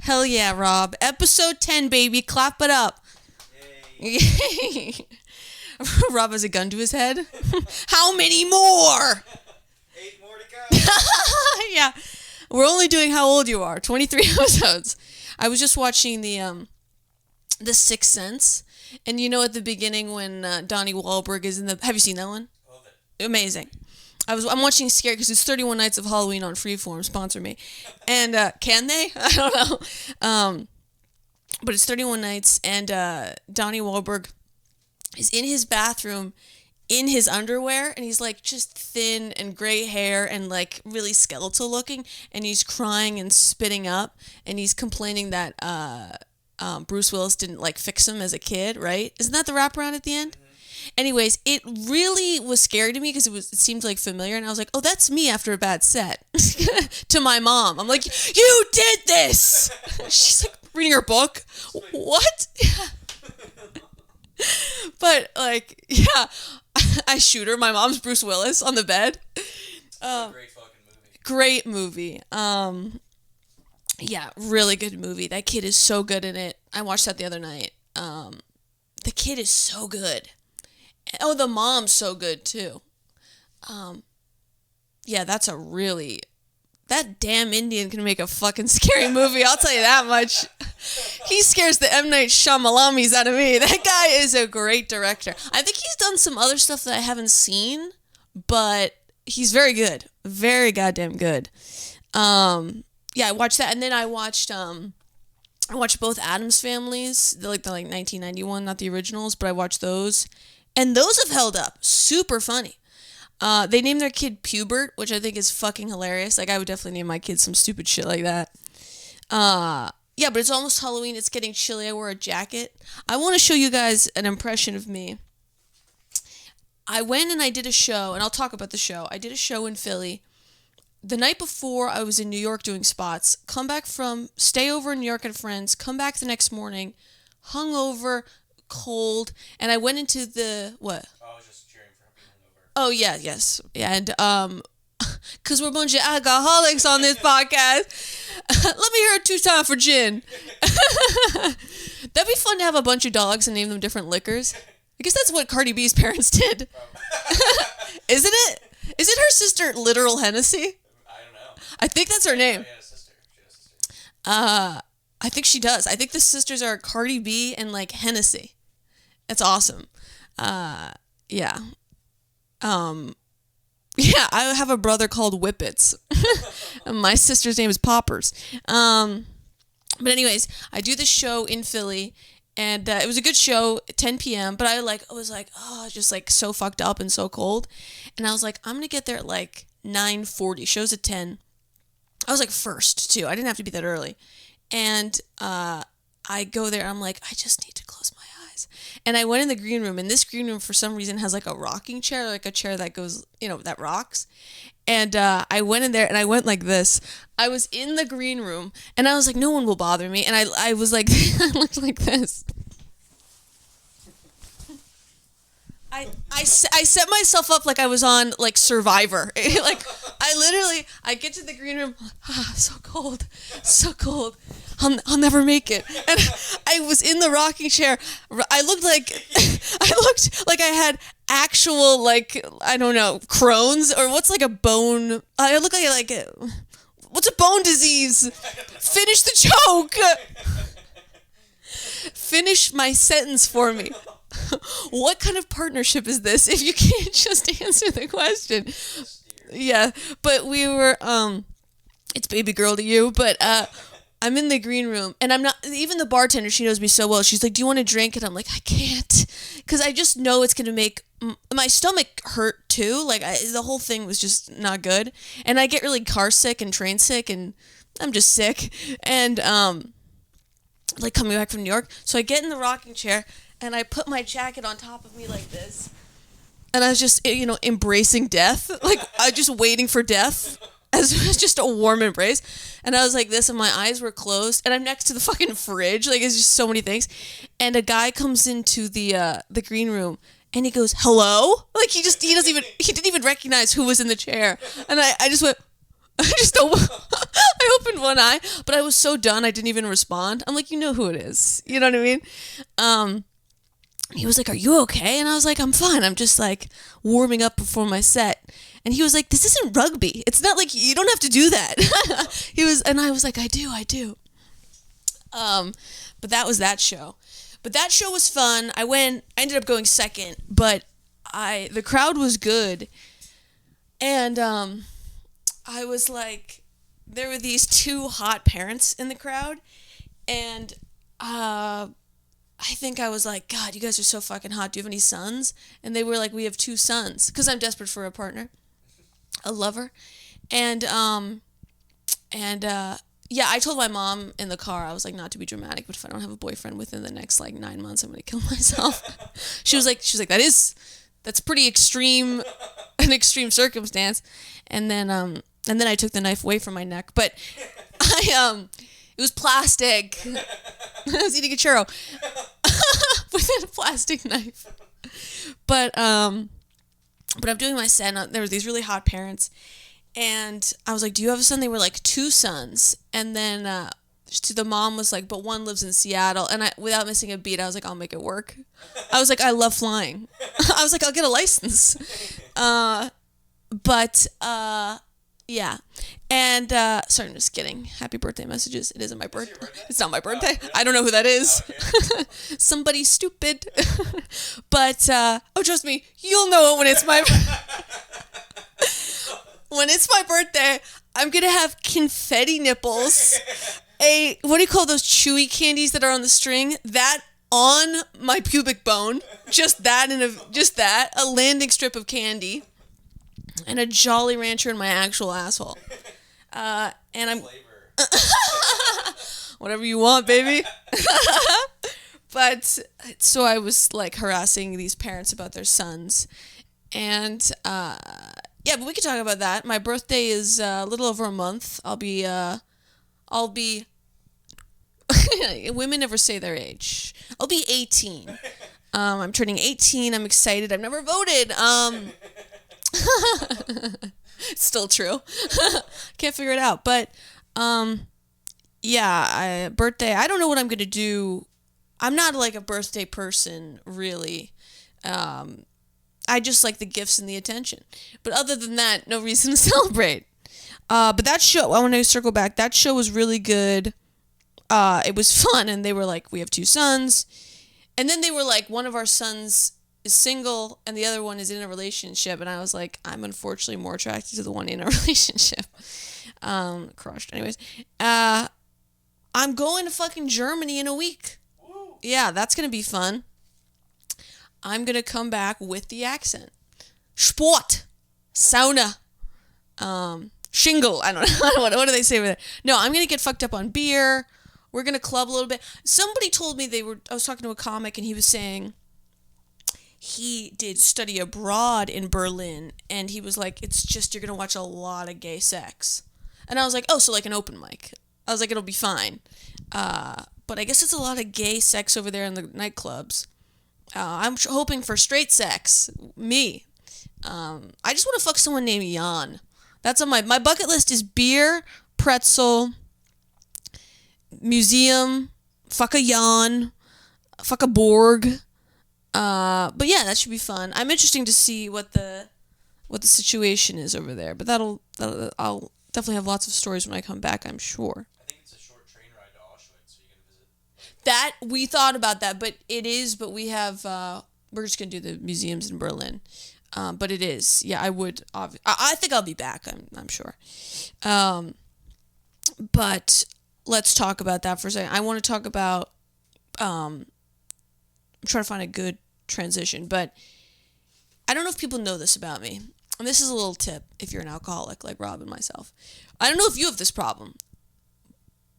Hell yeah, Rob. Episode 10, baby. Clap it up. Yay. Rob has a gun to his head. How many more? 8 more to go. Yeah. We're only doing how old you are. 23 episodes. I was just watching the Sixth Sense. And you know at the beginning when Donnie Wahlberg is in the... Have you seen that one? Love it. Amazing. I'm watching Scary because it's 31 Nights of Halloween on Freeform. Sponsor me. And can they? I don't know. But it's 31 Nights, and Donnie Wahlberg is in his bathroom in his underwear, and he's like just thin and gray hair and like really skeletal looking, and he's crying and spitting up, and he's complaining that Bruce Willis didn't like fix him as a kid, right? Isn't that the wraparound at the end? Mm-hmm. Anyways, it really was scary to me because it seemed like familiar, and I was like, oh, that's me after a bad set. To my mom. I'm like, you did this! She's like reading her book. What? But like, yeah, I shoot her. My mom's Bruce Willis on the bed. Great fucking movie. Great movie. Yeah, really good movie. That kid is so good in it. I watched that the other night. The kid is so good. Oh, the mom's so good too. Yeah, that's a really... That damn Indian can make a fucking scary movie, I'll tell you that much. He scares the M. Night Shyamalamis out of me. That guy is a great director. I think he's done some other stuff that I haven't seen, but he's very good. Very goddamn good. Yeah, I watched that, and then I watched both Addams Families, the 1991, not the originals, but I watched those. And those have held up. Super funny. They named their kid Pubert, which I think is fucking hilarious. Like, I would definitely name my kid some stupid shit like that. Yeah, but it's almost Halloween. It's getting chilly. I wore a jacket. I want to show you guys an impression of me. I went and I did a show, and I'll talk about the show. I did a show in Philly. The night before, I was in New York doing spots. Stay over in New York at friends, come back the next morning, hungover, cold, and I went into the... What? I was just cheering for being hungover. Oh, yeah, yes. Yeah, and, because we're a bunch of alcoholics on this podcast, let me hear a 2-time for gin. That'd be fun to have a bunch of dogs and name them different liquors. I guess that's what Cardi B's parents did. Isn't it? Is it her sister, Literal Hennessy? I don't know. I think that's her name. She had a sister. I think she does. I think the sisters are Cardi B and, like, Hennessy. That's awesome. Yeah. Yeah, I have a brother called Whippets. My sister's name is Poppers. But anyways, I do this show in Philly, and it was a good show, 10 p.m., but I was like, just like so fucked up and so cold. And I was like, I'm going to get there at like 9:40. Show's at 10. I was like first, too. I didn't have to be that early. And I go there, and I'm like, I just need to close my eyes. And I went in the green room, and this green room, for some reason, has like a rocking chair, like a chair that goes, that rocks. And I went in there, and I went like this. I was in the green room, and I was like, no one will bother me. And I was like, I looked like this. I set myself up like I was on, like, Survivor. Like, I get to the green room, so cold, so cold. I'll never make it. And I was in the rocking chair. I looked like I had actual, like, I don't know, Crohn's, or what's like a bone. I look like what's a bone disease? Finish the joke. Finish my sentence for me. What kind of partnership is this if you can't just answer the question? Yeah, but we were, it's baby girl to you, but, I'm in the green room, and I'm not, even the bartender, she knows me so well. She's like, do you want a drink? And I'm like, I can't, because I just know it's going to make my stomach hurt too. Like, the whole thing was just not good. And I get really car sick and train sick, and I'm just sick. And, like, coming back from New York. So I get in the rocking chair, and I put my jacket on top of me like this. And I was just, embracing death. Like, I was just waiting for death. As just a warm embrace. And I was like this, and my eyes were closed, and I'm next to the fucking fridge. Like, it's just so many things. And a guy comes into the green room, and he goes, hello? Like, he didn't even recognize who was in the chair. And I just went, I opened one eye, but I was so done I didn't even respond. I'm like, you know who it is. You know what I mean? He was like, are you okay? And I was like, I'm fine. I'm just like warming up before my set. And he was like, this isn't rugby. It's not like you don't have to do that. And I was like, I do. But that was that show. But that show was fun. I ended up going second, but the crowd was good. And I was like, there were these two hot parents in the crowd, and I think I was like, God, you guys are so fucking hot. Do you have any sons? And they were like, we have 2 sons, because I'm desperate for a partner, a lover. And yeah, I told my mom in the car, I was like, not to be dramatic, but if I don't have a boyfriend within the next like 9 months, I'm gonna kill myself. She was like, that's pretty extreme, an extreme circumstance. And then I took the knife away from my neck, but it was plastic. I was eating a churro with a plastic knife. But I'm doing my set, and there were these really hot parents, and I was like, do you have a son? They were like 2 sons. And then the mom was like, but one lives in Seattle. And without missing a beat, I was like, I'll make it work. I was like, I love flying. I was like, I'll get a license. Yeah. And sorry, I'm just kidding. Happy birthday messages. It isn't my birthday. It's not my birthday. I don't know who that is. Somebody stupid. But trust me, you'll know it when it's my when it's my birthday. I'm gonna have confetti nipples. What do you call those chewy candies that are on the string? That on my pubic bone. Just that a landing strip of candy. And a Jolly Rancher in my actual asshole. And I'm whatever you want, baby. But so I was like harassing these parents about their sons. And yeah, but we could talk about that. My birthday is a little over a month. I'll be women never say their age. I'll be 18. I'm turning 18. I'm excited. I've never voted. It's still true. Can't figure it out. But yeah, birthday. I don't know what I'm gonna do. I'm not like a birthday person, really. I just like the gifts and the attention. But other than that, no reason to celebrate. But that show, I want to circle back. That show was really good. It was fun, and they were like, we have 2 sons. And then they were like, one of our sons is single, and the other one is in a relationship. And I was like, I'm unfortunately more attracted to the one in a relationship. Crushed. Anyways. I'm going to fucking Germany in a week. Woo. Yeah, that's going to be fun. I'm going to come back with the accent. Sport. Sauna. Shingle. I don't know. What do they say over there? No, I'm going to get fucked up on beer. We're going to club a little bit. Somebody told me I was talking to a comic, and he was saying he did study abroad in Berlin, and he was like, it's just you're going to watch a lot of gay sex. And I was like, oh, so like an open mic. I was like, it'll be fine. But I guess it's a lot of gay sex over there in the nightclubs. I'm hoping for straight sex. Me. I just want to fuck someone named Jan. That's on my bucket list is beer, pretzel, museum, fuck a Jan, fuck a Borg. But yeah, that should be fun. I'm interested to see what the situation is over there. But I'll definitely have lots of stories when I come back, I'm sure. I think it's a short train ride to Auschwitz, so you can visit. That we thought about that, but we have we're just gonna do the museums in Berlin. But it is, yeah. I would. I think I'll be back. I'm sure. But let's talk about that for a second. I want to talk about. I'm trying to find a good transition, but I don't know if people know this about me. And this is a little tip if you're an alcoholic like Rob and myself. I don't know if you have this problem,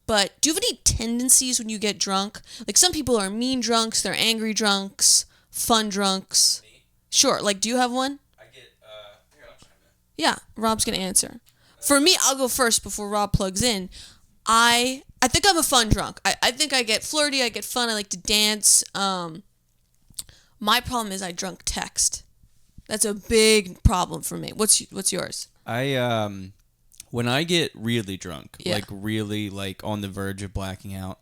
but do you have any tendencies when you get drunk? Like some people are mean drunks, they're angry drunks, fun drunks. Me? Sure. Like, do you have one? I get, here, I'll chime in. Yeah, Rob's going to answer. For me, I'll go first before Rob plugs in. I think I'm a fun drunk. I think I get flirty, I get fun, I like to dance. My problem is I drunk text. That's a big problem for me. What's yours? When I get really drunk, Yeah. like really like on the verge of blacking out,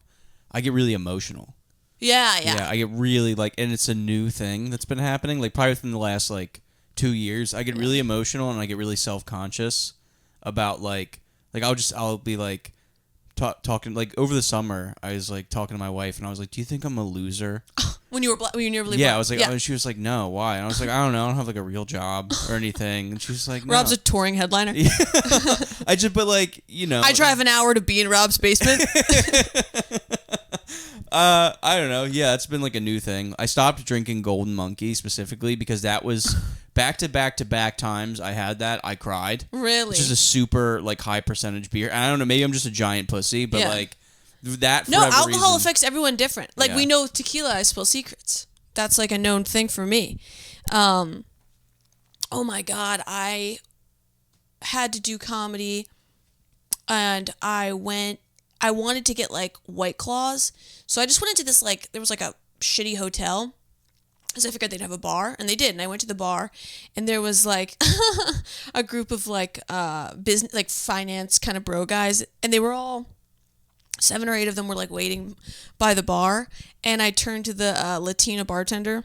I get really emotional. Yeah. I get really like, and it's a new thing that's been happening. Like probably within the last like 2 years, I get really emotional and I get really self-conscious about like I'll be like talking like over the summer. I was like talking to my wife and I was like, "Do you think I'm a loser?" When you were when you nearly Yeah, black. I was like, yeah. oh, she was like, "No, why?" And I was like, "I don't know. I don't have like a real job or anything." And she was like, no. Rob's a touring headliner. I just, but like, you know, I drive an hour to be in Rob's basement. I don't know. Yeah, it's been like a new thing. I stopped drinking Golden Monkey specifically because that was back to back times I had that. I cried. Really? Which is a super like high percentage beer. And I don't know. Maybe I'm just a giant pussy, but Yeah. like that. For No, whatever alcohol reason, affects everyone different. Like we Yeah. know tequila, I spill secrets. That's like a known thing for me. Oh my God, I had to do comedy, and I wanted to get like White Claws, so I just went into this like there was like a shitty hotel. Because I figured they'd have a bar, and they did. And I went to the bar, and there was like a group of like business, like finance kind of bro guys, and they were all 7 or 8 of them were like waiting by the bar. And I turned to the Latina bartender,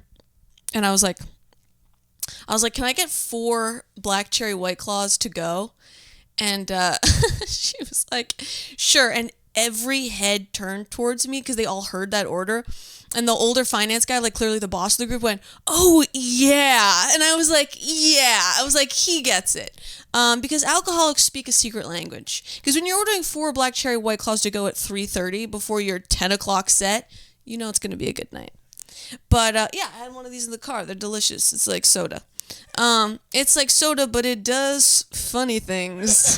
and I was like, "Can I get 4 black cherry White Claws to go?" And she was like, "Sure." And every head turned towards me because they all heard that order. And the older finance guy, like clearly the boss of the group, went, "Oh, yeah." And I was like, "Yeah." I was like, he gets it. Because alcoholics speak a secret language. Because when you're ordering 4 black cherry White Claws to go at 3:30 before your 10 o'clock set, you know it's going to be a good night. But yeah, I had one of these in the car. They're delicious. It's like soda. It's like soda, but it does funny things.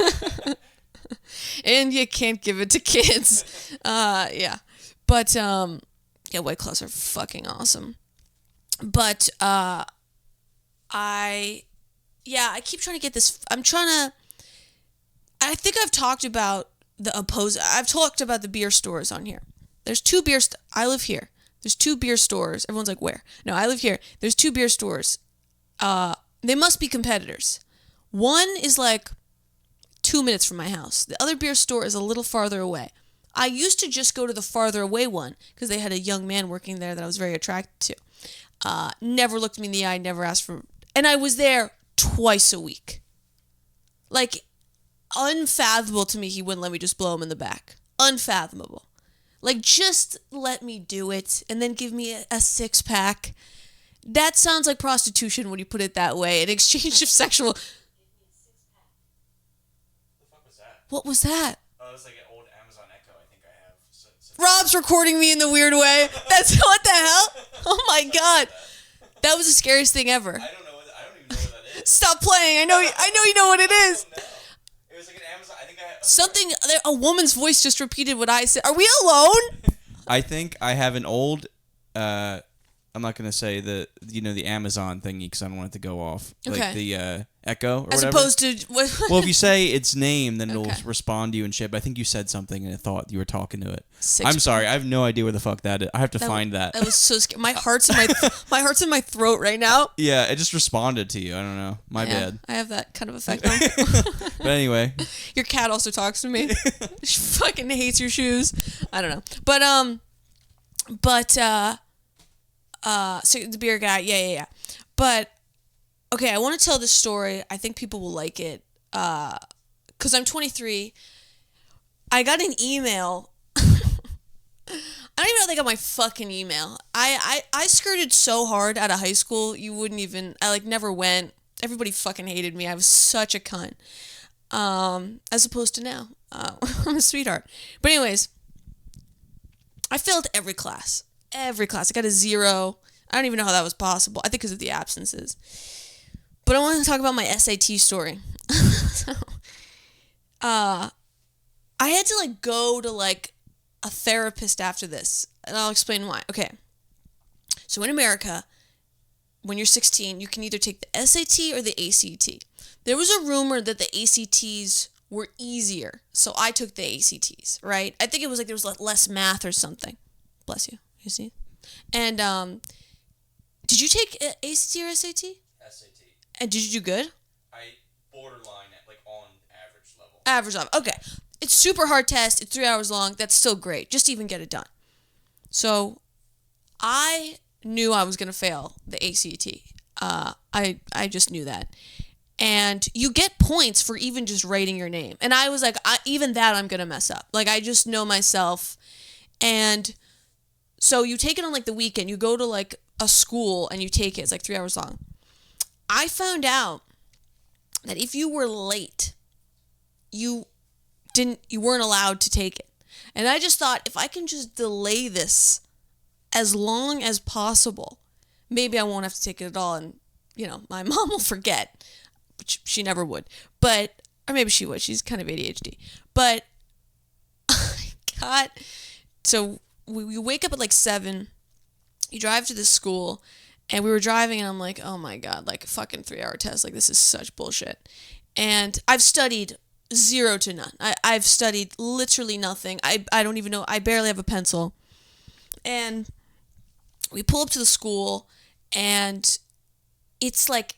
And you can't give it to kids. Yeah. But yeah, White Claws are fucking awesome. But I keep trying to get this. I think I've talked about I've talked about the beer stores on here. There's 2 I live here. There's 2 beer stores. Everyone's like, where? No, I live here. There's 2 beer stores. They must be competitors. One is like 2 minutes from my house. The other beer store is a little farther away. I used to just go to the farther away one because they had a young man working there that I was very attracted to. Never looked me in the eye, never asked for... And I was there twice a week. Like, unfathomable to me he wouldn't let me just blow him in the back. Unfathomable. Like, just let me do it and then give me a 6-pack. That sounds like prostitution when you put it that way. In exchange of sexual... What the fuck was that? What was that? Oh, it was like an old Amazon Echo I think I have. Rob's recording me in the weird way. That's what the hell? Oh my God. That was the scariest thing ever. I don't even know what that is. Stop playing. I know you know what it is. No. It was like an Amazon. I think I had Something, a woman's voice just repeated what I said. Are we alone? I think I have an old. I'm not gonna say the Amazon thingy because I don't want it to go off. Okay. Like the Echo or As whatever. opposed to... Well, if you say its name, then it'll Okay. respond to you and shit. But I think you said something and it thought you were talking to it. 6 I'm sorry, I have no idea where the fuck that is. I have to find that. That was so scary. My heart's in my throat right now. Yeah, it just responded to you. I don't know. My Yeah, bad. I have that kind of effect on me. But anyway, Your cat also talks to me. She fucking hates your shoes. I don't know. So the beer guy, yeah. But okay, I want to tell this story. I think people will like it. Cause I'm 23. I got an email. I don't even know if they got my fucking email. I skirted so hard out of high school, you wouldn't even... I, like, never went. Everybody fucking hated me. I was such a cunt. As opposed to now. I'm a sweetheart. But anyways, I failed every class. Every class. I got a 0. I don't even know how that was possible. I think because of the absences. But I want to talk about my SAT story. So, I had to, like, go to, like, a therapist after this, and I'll explain why. Okay. So in America, when you're 16, you can either take the SAT or the ACT. There was a rumor that the ACTs were easier, so I took the ACTs, right? I think it was like there was less math or something. Bless you. You see? And did you take ACT or SAT? SAT. And did you do good? I borderline at like on average level. Average level. Okay. It's super hard test. It's 3 hours long. That's still great. Just to even get it done. So I knew I was going to fail the ACT. I just knew that. And you get points for even just writing your name. And I was like, even that I'm going to mess up. Like, I just know myself. And so you take it on, like, the weekend. You go to, like, a school and you take it. It's, like, 3 hours long. I found out that if you were late, you weren't allowed to take it. And I just thought, if I can just delay this as long as possible, maybe I won't have to take it at all. And, my mom will forget. Which she never would, or maybe she would. She's kind of ADHD. But so we wake up at like 7. You drive to this school, and we were driving, and I'm like, oh my God, like a fucking 3-hour test. Like, this is such bullshit. And I've studied 0 to none. I've studied literally nothing. I don't even know. I barely have a pencil. And we pull up to the school, and it's like,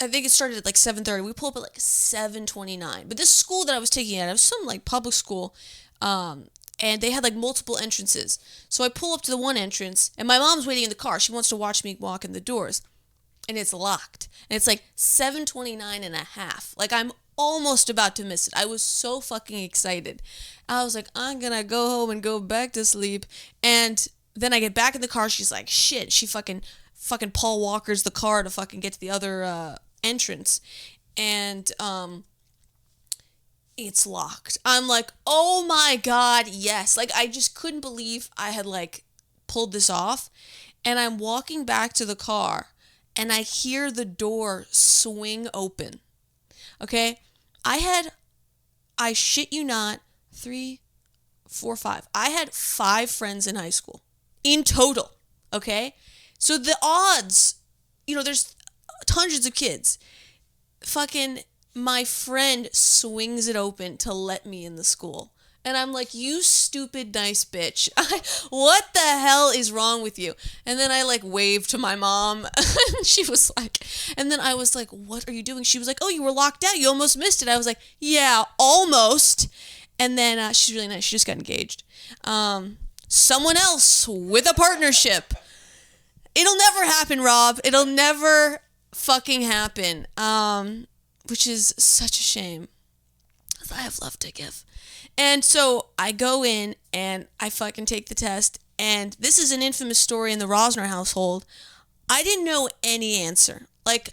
I think it started at like 7:30. We pull up at like 7:29. But this school that I was taking at, it was some like public school, and they had like multiple entrances. So I pull up to the one entrance, and my mom's waiting in the car. She wants to watch me walk in the doors, and it's locked. And it's like 7:29 and a half. Like, I'm almost about to miss it. I was so fucking excited. I was like, I'm gonna go home and go back to sleep. And then I get back in the car. She's like, shit. She fucking Paul Walker's the car to fucking get to the other entrance, and it's locked. I'm like, oh my God, yes. Like, I just couldn't believe I had like pulled this off. And I'm walking back to the car, and I hear the door swing open. Okay, I shit you not, 3, 4, 5. I had 5 friends in high school in total. Okay. So the odds, there's hundreds of kids. Fucking my friend swings it open to let me in the school. And I'm like, you stupid nice bitch. What the hell is wrong with you? And then I like waved to my mom. And she was like, and then I was like, what are you doing? She was like, oh, you were locked out. You almost missed it. I was like, yeah, almost. And then she's really nice. She just got engaged. Someone else with a partnership. It'll never happen, Rob. It'll never fucking happen. Which is such a shame. I have love to give. And so I go in and I fucking take the test. And this is an infamous story in the Rosner household. I didn't know any answer. Like,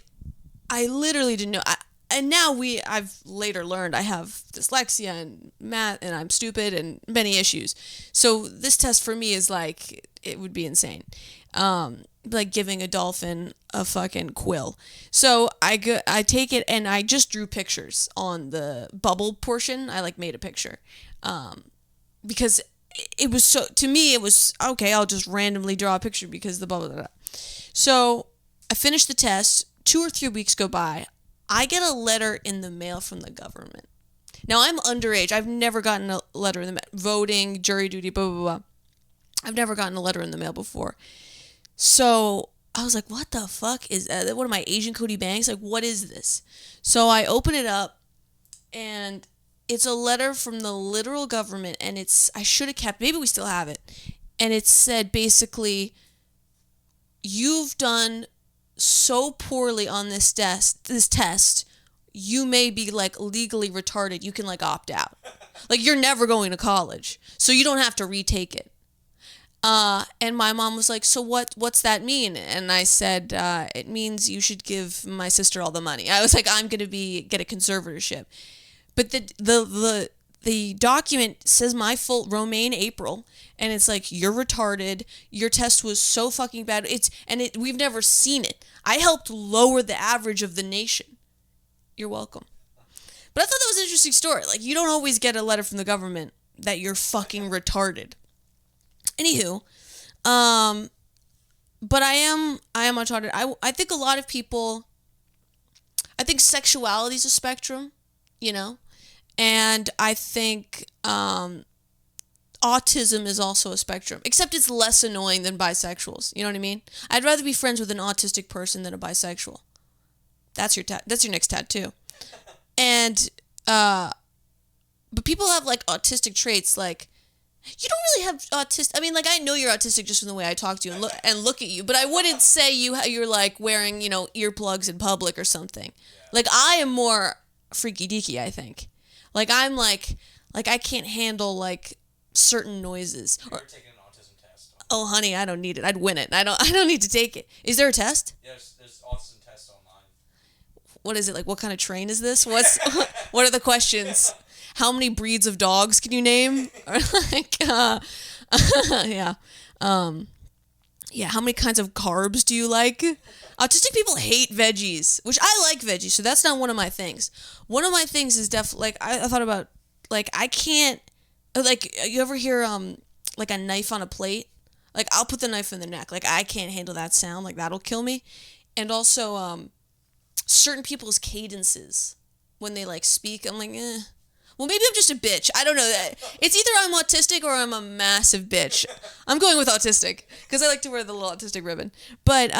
I literally didn't know. And now I've later learned I have dyslexia and math, and I'm stupid and many issues. So this test for me is like, it would be insane. Like giving a dolphin a fucking quill. So I take it, and I just drew pictures on the bubble portion. I like made a picture, because it was so, to me it was okay. I'll just randomly draw a picture because the bubble. So I finished the test. 2 or 3 weeks go by. I get a letter in the mail from the government. Now, I'm underage. I've never gotten a letter in the mail. Voting, jury duty, blah, blah, blah. I've never gotten a letter in the mail before. So I was like, what the fuck is that? What am I, Agent Cody Banks? Like, what is this? So I open it up, and it's a letter from the literal government, and I should have kept, maybe we still have it. And it said basically, you've done so poorly on this test, you may be like legally retarded. You can like opt out. Like, you're never going to college, so you don't have to retake it. And my mom was like, so what's that mean? And I said, it means you should give my sister all the money. I was like, I'm going to get a conservatorship. But the document says my full Romaine April, and it's like, you're retarded. Your test was so fucking bad. We've never seen it. I helped lower the average of the nation. You're welcome. But I thought that was an interesting story. Like, you don't always get a letter from the government that you're fucking retarded. Anywho, but I am retarded. I think a lot of people, I think sexuality is a spectrum, and I think autism is also a spectrum, except it's less annoying than bisexuals. You know what I mean? I'd rather be friends with an autistic person than a bisexual. That's your next tattoo. And but people have like autistic traits. Like, you don't really have autistic. I mean, like, I know you're autistic just from the way I talk to you and look at you, but I wouldn't say you're like wearing, earplugs in public or something. Like, I am more freaky deaky, I think. Like, I'm like I can't handle like certain noises. You're taking an autism test. Oh, honey, I don't need it. I'd win it. I don't need to take it. Is there a test? Yeah, there's autism tests online. What is it? Like, what kind of train is this? What are the questions? How many breeds of dogs can you name? Or like, yeah. Yeah, how many kinds of carbs do you like? Autistic people hate veggies, which I like veggies, so that's not one of my things. One of my things is definitely, like, I thought about, like, I can't, like, you ever hear, like, a knife on a plate? Like, I'll put the knife in the neck. Like, I can't handle that sound. Like, that'll kill me. And also, certain people's cadences, when they, like, speak, I'm like, eh. Well, maybe I'm just a bitch. I don't know. It's either I'm autistic or I'm a massive bitch. I'm going with autistic because I like to wear the little autistic ribbon. But,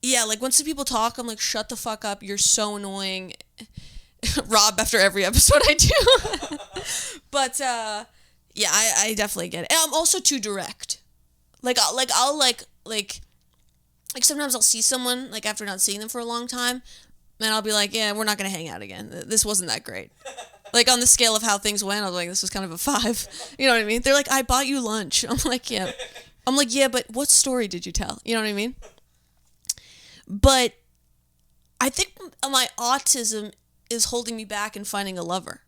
yeah, like, when some people talk, I'm like, shut the fuck up. You're so annoying. Rob after every episode I do. But, yeah, I definitely get it. And I'm also too direct. Like, sometimes I'll see someone, like, after not seeing them for a long time, and I'll be like, yeah, we're not going to hang out again. This wasn't that great. Like, on the scale of how things went, I was like, this was kind of a 5. You know what I mean? They're like, I bought you lunch. I'm like, yeah. But what story did you tell? You know what I mean? But I think my autism is holding me back in finding a lover.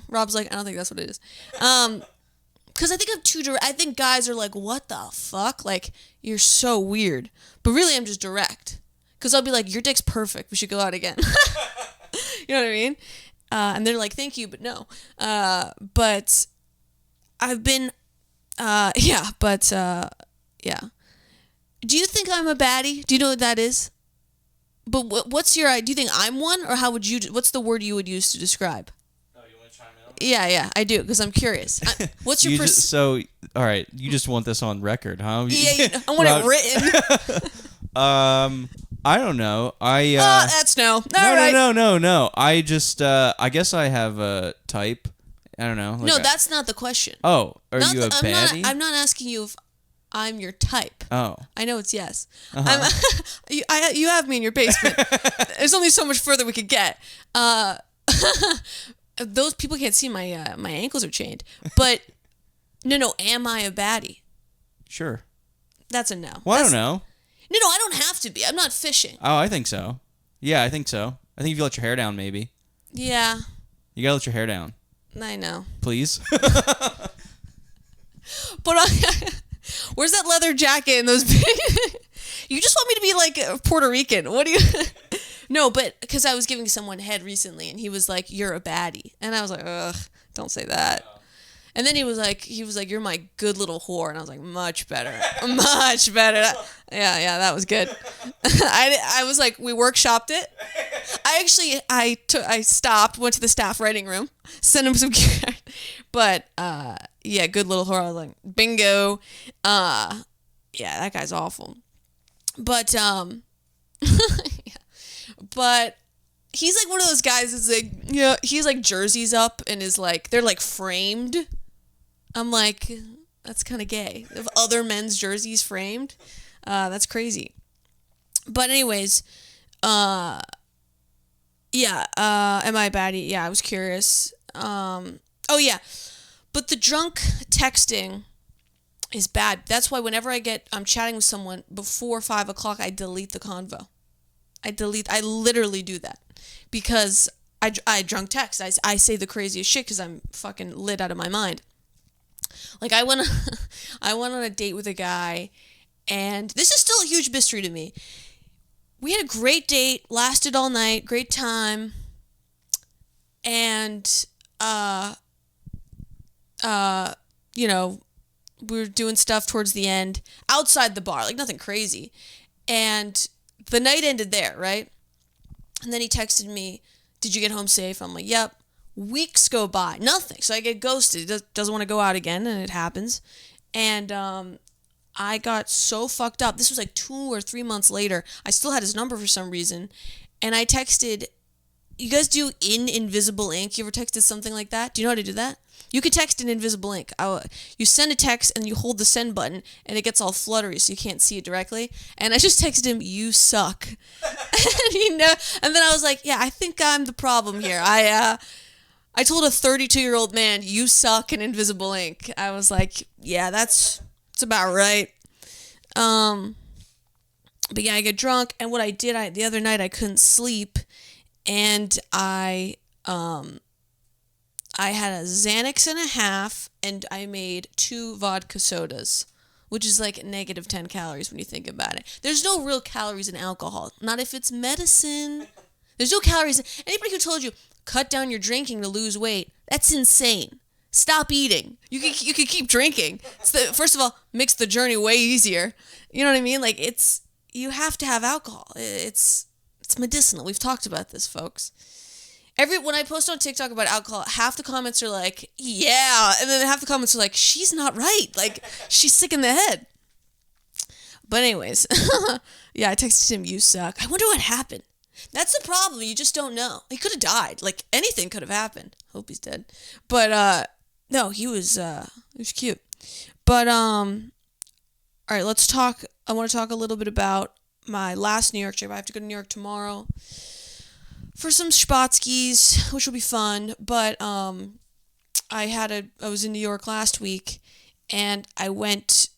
Rob's like, I don't think that's what it is. Because I think I'm too direct. I think guys are like, what the fuck? Like, you're so weird. But really, I'm just direct. Because I'll be like, your dick's perfect. We should go out again. You know what I mean? And they're like, thank you, but no. But I've been, yeah. Do you think I'm a baddie? Do you know what that is? But what's your, do you think I'm one? Or how would you, what's the word you would use to describe? Oh, you want to chime in on that? Yeah, I do, because I'm curious. What's your So, all right, you just want this on record, huh? Yeah, I want it written. I don't know. That's no. All right. No. I just, I guess I have a type. I don't know. Like No, that's not the question. Oh, are Not you a the- baddie? I'm not asking you if I'm your type. Oh. I know it's yes. You have me in your basement. There's only so much further we could get. Those people can't see my my ankles are chained. But no. Am I a baddie? Sure. That's a no. Well, I don't know. No, I don't have to be. I'm not fishing. Oh, I think so. Yeah, I think so. I think if you let your hair down, maybe. Yeah, You gotta let your hair down. I know. Please. But where's that leather jacket and those big... You just want me to be like a Puerto Rican. What do you... No, but because I was giving someone head recently and he was like, you're a baddie. And I was like, ugh, don't say that. And then he was like, you're my good little whore. And I was like, much better. Much better. Yeah, that was good. I was like, we workshopped it. I stopped, went to the staff writing room, sent him some... But, yeah, good little whore. I was like, bingo. Yeah, that guy's awful. But, yeah. But he's like one of those guys that's like, yeah, he's like jerseys up and is like, they're like framed. I'm like, that's kind of gay. If other men's jerseys framed, that's crazy. But anyways, yeah, am I a baddie? Yeah, I was curious. Oh yeah, but the drunk texting is bad. That's why whenever I'm chatting with someone before 5 o'clock, I delete the convo. I literally do that because I drunk text. I say the craziest shit because I'm fucking lit out of my mind. Like I went on a date with a guy, and this is still a huge mystery to me. We had a great date, lasted all night, great time, and you know, we were doing stuff towards the end outside the bar, like nothing crazy, and the night ended there, right? And then he texted me, did you get home safe? I'm like, yep. Weeks go by, nothing. So I get ghosted. He doesn't want to go out again, and it happens. And I got so fucked up. This was like 2 or 3 months later. I still had his number for some reason. And I texted you guys do in invisible ink? You ever texted something like that? Do you know how to do that? You could text in invisible ink. You send a text and you hold the send button and it gets all fluttery so you can't see it directly. And I just texted him, "You suck," and and then I was like, "Yeah, I think I'm the problem here." I told a 32-year-old man, "You suck" in invisible ink. I was like, "Yeah, that's about right." But yeah, I get drunk, and what I did, the other night I couldn't sleep, and I had a Xanax and a half, and I made 2 vodka sodas, which is like negative 10 calories when you think about it. There's no real calories in alcohol, not if it's medicine. There's no calories. Anybody who told you cut down your drinking to lose weight, that's insane. Stop eating. You can keep drinking. First of all, makes the journey way easier. You know what I mean? Like you have to have alcohol. It's medicinal. We've talked about this, folks. When I post on TikTok about alcohol, half the comments are like, "Yeah," and then half the comments are like, "She's not right. Like, she's sick in the head." But anyways, yeah, I texted him, "You suck." I wonder what happened. That's the problem. You just don't know. He could have died. Like, anything could have happened. Hope he's dead. But no, he was cute. But all right, let's talk. I want to talk a little bit about my last New York trip. I have to go to New York tomorrow for some Spotskis, which will be fun. But I was in New York last week, and I went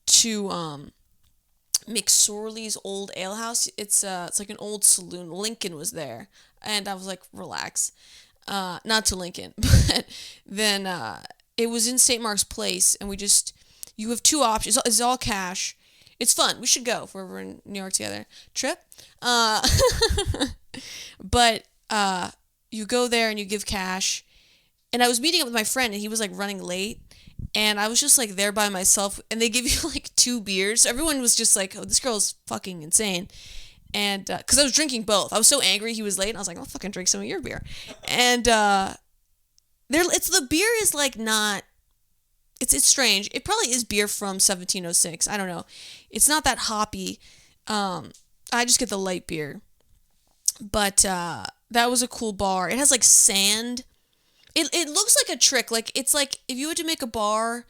to McSorley's old ale house. It's like an old saloon. Lincoln was there, and I was like, relax. Not to Lincoln, but then it was in St. Mark's Place, and you have 2 options. It's all cash. It's fun. We should go if we're in New York together. Trip. But you go there and you give cash. And I was meeting up with my friend, and he was like running late. And I was just like there by myself, and they give you like 2 beers. Everyone was just like, "Oh, this girl is fucking insane." And because I was drinking both, I was so angry he was late, and I was like, "I'll fucking drink some of your beer." And the beer is like not. It's strange. It probably is beer from 1706. I don't know. It's not that hoppy. I just get the light beer. But that was a cool bar. It has like sand. It looks like a trick. Like, it's like if you had to make a bar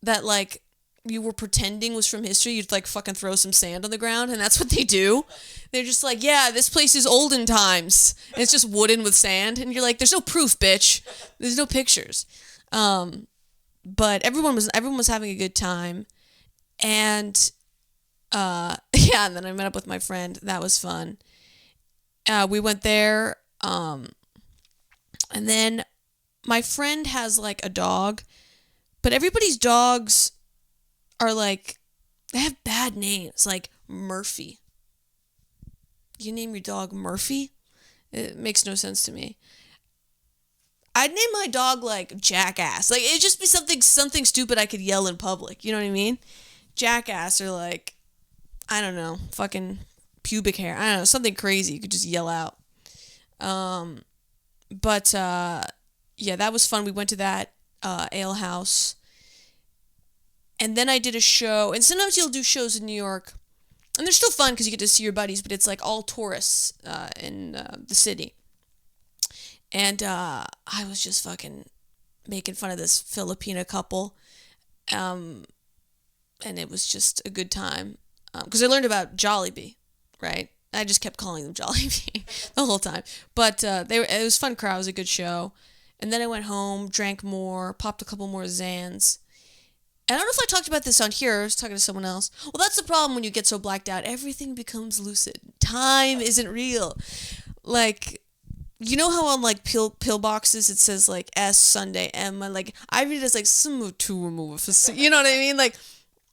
that like you were pretending was from history, you'd like fucking throw some sand on the ground, and that's what they do. They're just like, "Yeah, this place is olden times." And it's just wooden with sand, and you're like, "There's no proof, bitch. There's no pictures." But everyone was having a good time, and yeah, and then I met up with my friend. That was fun. We went there, and then my friend has like a dog, but everybody's dogs are like, they have bad names, like Murphy. You name your dog Murphy? It makes no sense to me. I'd name my dog like Jackass. Like, it'd just be something stupid I could yell in public. You know what I mean? Jackass, or like, I don't know, fucking pubic hair. I don't know, something crazy you could just yell out. But yeah, that was fun. We went to that ale house. And then I did a show. And sometimes you'll do shows in New York, and they're still fun because you get to see your buddies, but it's like all tourists in the city. And I was just fucking making fun of this Filipina couple. And it was just a good time. Because I learned about Jollibee, right? I just kept calling them Jollibee the whole time. But it was a fun crowd. It was a good show. And then I went home, drank more, popped a couple more Xans. And I don't know if I talked about this on here. I was talking to someone else. Well, that's the problem when you get so blacked out. Everything becomes lucid. Time isn't real. Like, you know how on like pill boxes it says like S Sunday M, and like I read it as like some to remove. You know what I mean? Like,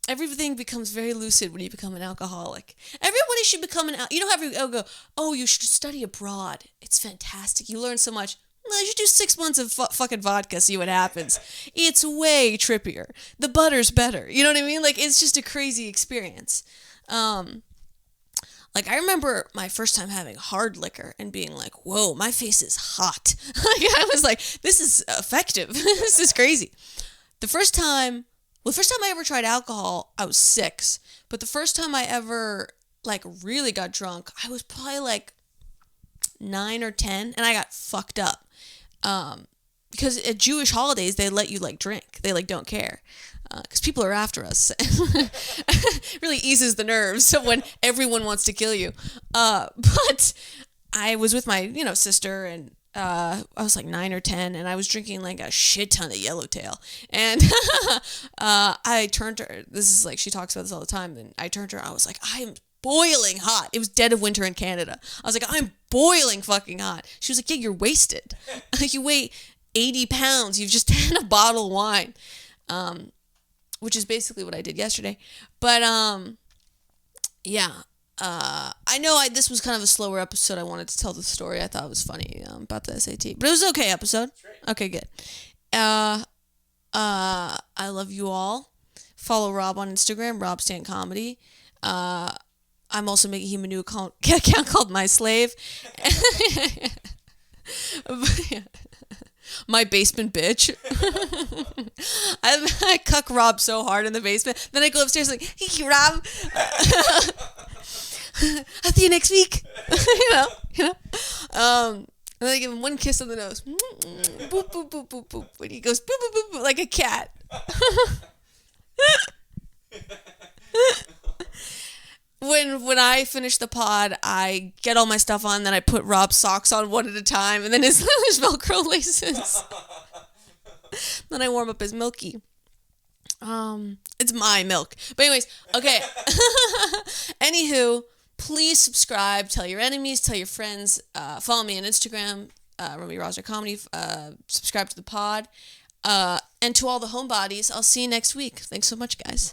everything becomes very lucid when you become an alcoholic. Everybody should become you know how everyone go, "Oh, you should study abroad. It's fantastic. You learn so much." Well, you should do 6 months of fucking vodka, see what happens. It's way trippier. The butter's better. You know what I mean? Like, it's just a crazy experience. Like, I remember my first time having hard liquor and being like, "Whoa, my face is hot." Like, I was like, this is effective. This is crazy. The first time I ever tried alcohol, I was 6. But the first time I ever, like, really got drunk, I was probably like 9 or 10, and I got fucked up. Because at Jewish holidays, they let you, like, drink. They, like, don't care. Because people are after us. Really eases the nerves when everyone wants to kill you. But I was with my, sister, and I was like 9 or 10, and I was drinking like a shit ton of Yellowtail. And I turned to her. This is like, she talks about this all the time. And I turned to her. I was like, I'm boiling hot. It was dead of winter in Canada. I was like, I'm boiling fucking hot. She was like, yeah, you're wasted. Like, you weigh 80 pounds. You've just had a bottle of wine. Which is basically what I did yesterday. But, yeah. I know this was kind of a slower episode. I wanted to tell the story. I thought it was funny about the SAT. But it was an okay episode. Okay, good. I love you all. Follow Rob on Instagram, Rob Stant Comedy. I'm also making him a new account called My Slave. My basement bitch. I cuck Rob so hard in the basement. Then I go upstairs like, hey, Rob. I'll see you next week. And then I give him one kiss on the nose. Boop, boop, boop, boop, boop. And he goes boop, boop, boop, boop, like a cat. When I finish the pod, I get all my stuff on, then I put Rob's socks on one at a time, and then his Velcro laces. Then I warm up his Milky. It's my milk. But anyways, okay. Anywho, please subscribe, tell your enemies, tell your friends, follow me on Instagram, Romy Rosner Comedy, subscribe to the pod, and to all the homebodies, I'll see you next week. Thanks so much, guys.